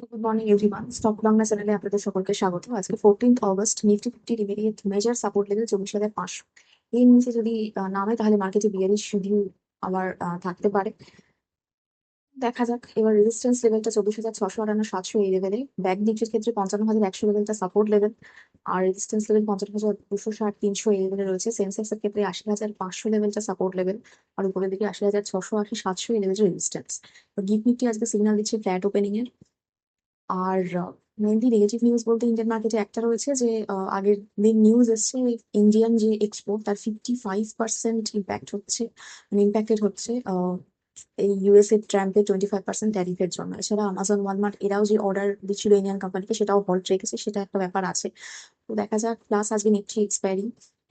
Good morning everyone, stock Bangla চ্যানেলে আপনাদের সকলকে স্বাগত। আজকে 14 August, Nifty 50 immediate major support level 24,500। এর নিচে যদি নামে তাহলে মার্কেটে বিয়ারিশ শিডিউল আবার থাকতে পারে। দেখা যাক। এবার রেজিস্ট্যান্স লেভেলটা 24,658 700 এই লেভেলে। ব্যাংক নিফটির ক্ষেত্রে 55,100 লেভেলটা সাপোর্ট লেভেল, আর রেজিস্ট্যান্স লেভেল 55,260 300 এই লেভেলে রয়েছে। সেন্সেক্স এর ক্ষেত্রে 80,500 লেভেলটা সাপোর্ট লেভেল, আর উপরের দিকে 80,680 700 এই লেভেলের রেজিস্ট্যান্স। গিফট নিফটি আজকে সিগন্যাল দিচ্ছে ফ্ল্যাট ওপেনিং এর। আর মেনলি নেগেটিভ নিউজ বলতে ইন্ডিয়ান মার্কেটে একটা রয়েছে যে আগের দিন নিউজ এসছে ইন্ডিয়ান যে এক্সপোর্ট তার 55% ইম্প্যাক্ট হচ্ছে, মানে ইম্প্যাক্টেড হচ্ছে এই ইউএসএ ট্রাম্পের 25% ট্যারিফের জন্য। এছাড়া আমাজন ওয়ালমার্ট এরাও যে অর্ডার দিচ্ছিল ইন্ডিয়ান কোম্পানিকে সেটাও হল্ট রেখেছে, সেটা একটা ব্যাপার আছে। তো দেখা যাক। প্লাস আজকে নিফটি এক্সপায়ারি,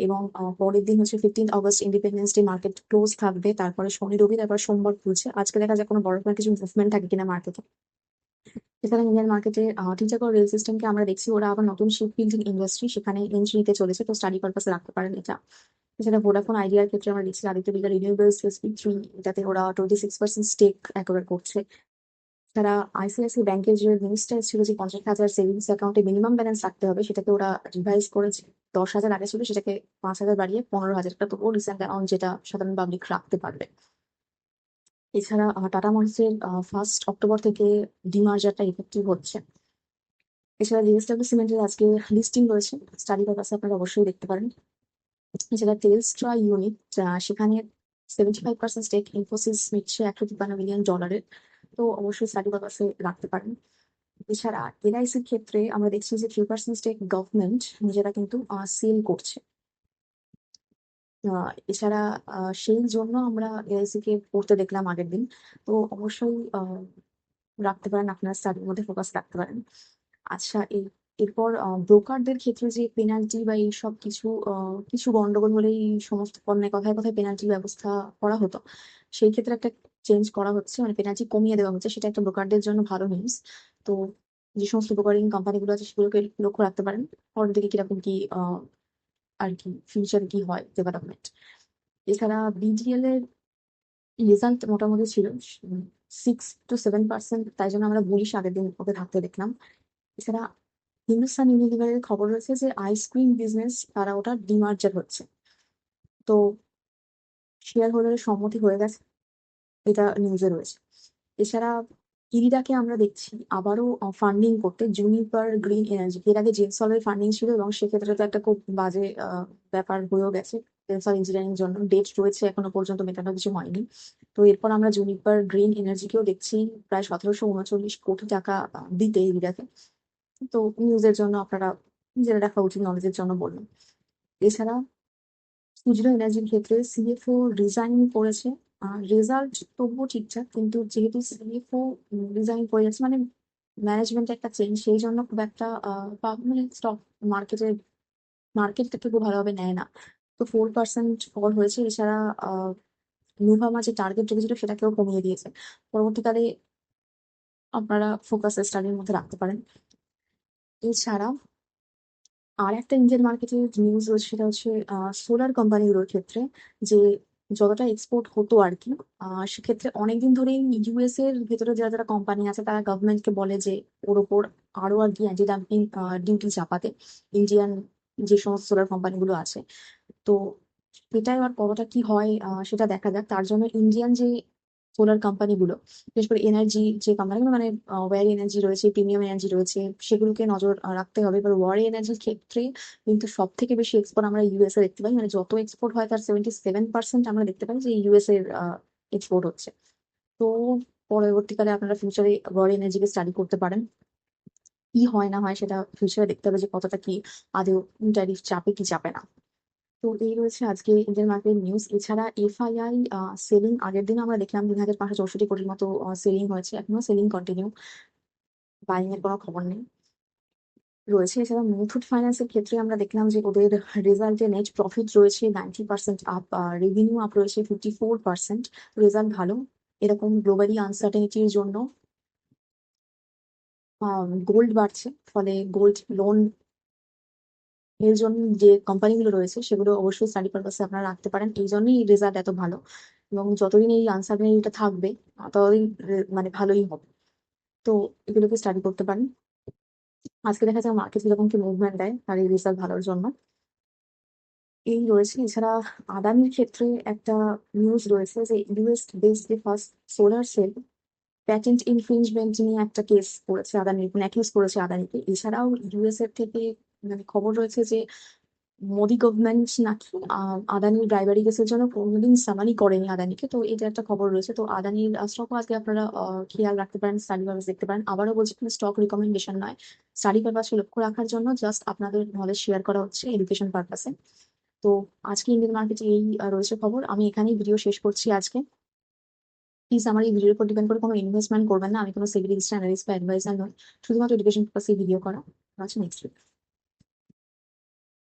এবং পরের দিন হচ্ছে 15 August independence day, market close থাকবে। তারপরে শনি রবি, তারপর সোমবার খুলছে। আজকে দেখা যাক কোনো বড় কোনো কিছু মুভমেন্ট থাকে কিনা মার্কেটে। এছাড়া ইন্ডিয়ান মার্কেটে টিটাগড় রেল সিস্টেমকে আমরা দেখছি ওরা আবার নতুন শিপ বিল্ডিং ইন্ডাস্ট্রি সেখানে এন্ট্রি নিতে চলেছে, তো স্টাডি পারপাসে রাখতে পারেন এটা। এছাড়া ভোডাফোন আইডিয়ার ক্ষেত্রে আমরা দেখছি আদিত্য বির্লা রিনিউয়েবলস SP3, এটাতে ওরা 26% স্টেক অ্যাকোয়ার করছে। তারা আইসিআইসি ব্যাংকের যে নিউজটা ছিল যে 50,000 সেভিংস অ্যাকাউন্টে মিনিমাম ব্যালেন্স রাখতে হবে, সেটাকে ওরা রিভাইজ করেছে। 10,000 আগে ছিল, সেটাকে 5,000 বাড়িয়ে 15,000, একটা তবুও রিসেন্ট অ্যামাউন্ট যেটা সাধারণ পাবলিক রাখতে পারবে। এছাড়া টাটা মোটরসের 1 অক্টোবর থেকে ডিমার্জারটা ইফেক্টিভ হচ্ছে। এছাড়া জিএসডব্লিউ সিমেন্টের আজকে লিস্টিং রয়েছে, স্টাডি পারপাসে আপনারা অবশ্যই দেখতে পারেন। এছাড়া টেলস্ট্রা ইউনিট, সেখানে 75% স্টেক ইনফোসিস নিচ্ছে $153 মিলিয়ন, তো অবশ্যই স্টাডি পারপাসে রাখতে পারেন। এছাড়া এলআইসির ক্ষেত্রে আমরা দেখছি যে 3% স্টেক গভর্নমেন্ট নিজেরা কিন্তু সেল করছে। এছাড়া সেই জন্য আমরা এলআইসি কে পড়তে দেখলাম আগের দিন। তো অবশ্যই রাখতে পারেন, আপনার স্টাডির মধ্যে ফোকাস রাখতে পারেন। আচ্ছা, এরপর ব্রোকারদের ক্ষেত্রে যে পেনাল্টি বা এইসব কিছু কিছু গন্ডগোল হলে এই সমস্ত পণ্যের কথায় কথায় পেনাল্টি ব্যবস্থা করা হতো, সেই ক্ষেত্রে একটা চেঞ্জ করা হচ্ছে, মানে পেনাল্টি কমিয়ে দেওয়া হচ্ছে। সেটা একটা ব্রোকারদের জন্য ভালো নিউজ। তো যে সমস্ত ব্রোকারিং কোম্পানিগুলো আছে সেগুলোকে লক্ষ্য রাখতে পারেন পরের দিকে কিরকম কি আর কি ফিউচার কি হয় ডেভেলপমেন্ট। এছাড়া বিডিএল এর রেজাল্ট মোটামুটি ছিল 6 to 7%, তাই জন্য আমরা বুলিশ আগের দিন ওকে থাকতে দেখলাম। এছাড়া হিন্দুস্তান ইউনিলিভারের খবর রয়েছে যে আইসক্রিম বিজনেস তারা ওটা ডিমার্জার হচ্ছে, তো শেয়ার হোল্ডারের সম্মতি হয়ে গেছে, এটা নিউজে রয়েছে। এছাড়া ইরিডাকে আমরা দেখছি আবারও ফান্ডিং করতে, জুনিপার গ্রিন এনার্জি। এর আগে জেনসলের ফান্ডিং ছিল এবং সেক্ষেত্রে তো একটা খুব বাজে ব্যাপার হয়েও গেছে। জেনসল ইঞ্জিনিয়ারিং জন্য ডেট রয়েছে, এখনো পর্যন্ত মেটানো কিছু হয়নি। তো এরপর আমরা জুনিপার গ্রিন এনার্জিকেও দেখছি প্রায় 1,739 কোটি টাকা দিতে ইরিডাকে। তো নিউজের জন্য আপনারা জেনে রাখা উচিত, নলেজের জন্য বললাম। এছাড়া সুজলা এনার্জির ক্ষেত্রে সিএফও রিজাইন করেছে। রেজাল্ট তবুও ঠিকঠাক, কিন্তু যেহেতু সিএফও রিজাইন করে যাচ্ছে, মানে ম্যানেজমেন্ট একটা চেঞ্জ, সেই জন্য খুব একটা মানে স্টক মার্কেটে মার্কেটটাকে খুব ভালোভাবে নেয় না। তো 4% ফল হয়েছে। এছাড়া আহ নুভামা যে টার্গেট রেখেছিল সেটাকেও কমিয়ে দিয়েছে। পরবর্তীকালে আপনারা ফোকাস স্টাডির মধ্যে রাখতে পারেন। এছাড়া আর একটা ইন্ডিয়ান মার্কেটের নিউজ রয়েছে, সেটা হচ্ছে সোলার কোম্পানিগুলোর ক্ষেত্রে, যে যতটা এক্সপোর্ট হতো আর কি, সেক্ষেত্রে অনেকদিন ধরেই ইউএস এর ভেতরে যারা যারা কোম্পানি আছে তারা গভর্নমেন্টকে বলে যে ওর ওপর আরো আর কি অ্যান্টি ডাম্পিং ডিউটি চাপাতে ইন্ডিয়ান যে সমস্ত সোলার কোম্পানিগুলো আছে। তো এটা এবার কতটা কি হয় সেটা দেখা যাক। তার জন্য ইন্ডিয়ান যে সোলার কোম্পানিগুলো, বিশেষ করে এনার্জি যে কোম্পানিগুলো, মানে ওয়ারি এনার্জি রয়েছে, প্রিমিয়াম এনার্জি রয়েছে, সেগুলোকে নজর রাখতে হবে। এবার ওয়ারি এনার্জির ক্ষেত্রে কিন্তু সব থেকে বেশি এক্সপোর্ট আমরা ইউএসএ দেখতে পাই, মানে যত এক্সপোর্ট হয় তার 77% আমরা দেখতে পাই যে ইউএস এর এক্সপোর্ট হচ্ছে। তো পরবর্তীকালে আপনারা ফিউচারে ওয়ারি এনার্জিকে স্টাডি করতে পারেন। কি হয় না হয় সেটা ফিউচারে দেখতে হবে যে কতটা কি আদৌ ট্যারিফ চাপে কি চাপে না। তো এই রয়েছে আজকে ইন্ডিয়ান মার্কেট নিউজ। এছাড়া এফআইআই সেলিং আগের দিন আমরা দেখলাম 3,564 কোটির মতো সেলিং হয়েছে, এখনো সেলিং কন্টিনিউ, বাইং এর কোনো খবর নেই রয়েছে। এছাড়া মুথুট ফাইন্যান্সের ক্ষেত্রে আমরা দেখলাম যে ওদের রেজাল্টে নেট প্রফিট রয়েছে 90% আপ, রেভিনিউ আপ রয়েছে 54%। রেজাল্ট ভালো। এরকম গ্লোবালি আনসার্টেনিটির জন্য গোল্ড বাড়ছে, ফলে গোল্ড লোন এর জন্য যে কোম্পানিগুলো রয়েছে সেগুলো অবশ্যই স্টাডি পারপাসে আপনারা রাখতে পারেন। এই জন্যই রেজাল্ট এত ভালো, এবং যতদিন এই আনসার্টেনিটিটা থাকবে ততদিন মানে ভালোই হবে। তো তো এগুলোকে স্টাডি করতে পারেন। আজকে দেখা যায় মার্কেট কিরকম কি মুভমেন্ট দেয় তার এই রেজাল্ট ভালোর জন্য। এই রয়েছে। এছাড়া আদানির ক্ষেত্রে একটা নিউজ রয়েছে যে ইউএস বেসড যে first solar cell patent infringement নিয়ে একটা কেস করেছে আদানির, মানে অ্যাকিউজ করেছে আদানিকে। এছাড়াও ইউএস এর থেকে মানে খবর রয়েছে যে মোদি গভর্নমেন্ট নাকি আদানির ড্রাইভারি কেসের জন্য কোনোদিন সামানি করেনি আদানিকে। তো এটা একটা খবর রয়েছে। তো আদানির স্টকও আজকে আপনারা খেয়াল রাখতে পারেন, স্টাডি পারপাস দেখতে পারেন। আবারও বলছি, কোনো স্টক রিকমেন্ডেশন নয়, স্টাডি পারপাসে লক্ষ্য রাখার জন্য জাস্ট আপনাদের নলেজ শেয়ার করা হচ্ছে এডুকেশন পারপাসে। তো আজকে ইন্ডিয়ান মার্কেটে এই রয়েছে খবর। আমি এখানেই ভিডিও শেষ করছি আজকে। প্লিজ আমার এই ভিডিওর উপর ডিপেন্ড করে কোনো ইনভেস্টমেন্ট করবেন না। আমি কোনো সেভিংস অ্যানালিস্ট বা অ্যাডভাইজার নই, শুধুমাত্র এডুকেশন পারপাসে ভিডিও করা। আচ্ছা, নেক্সট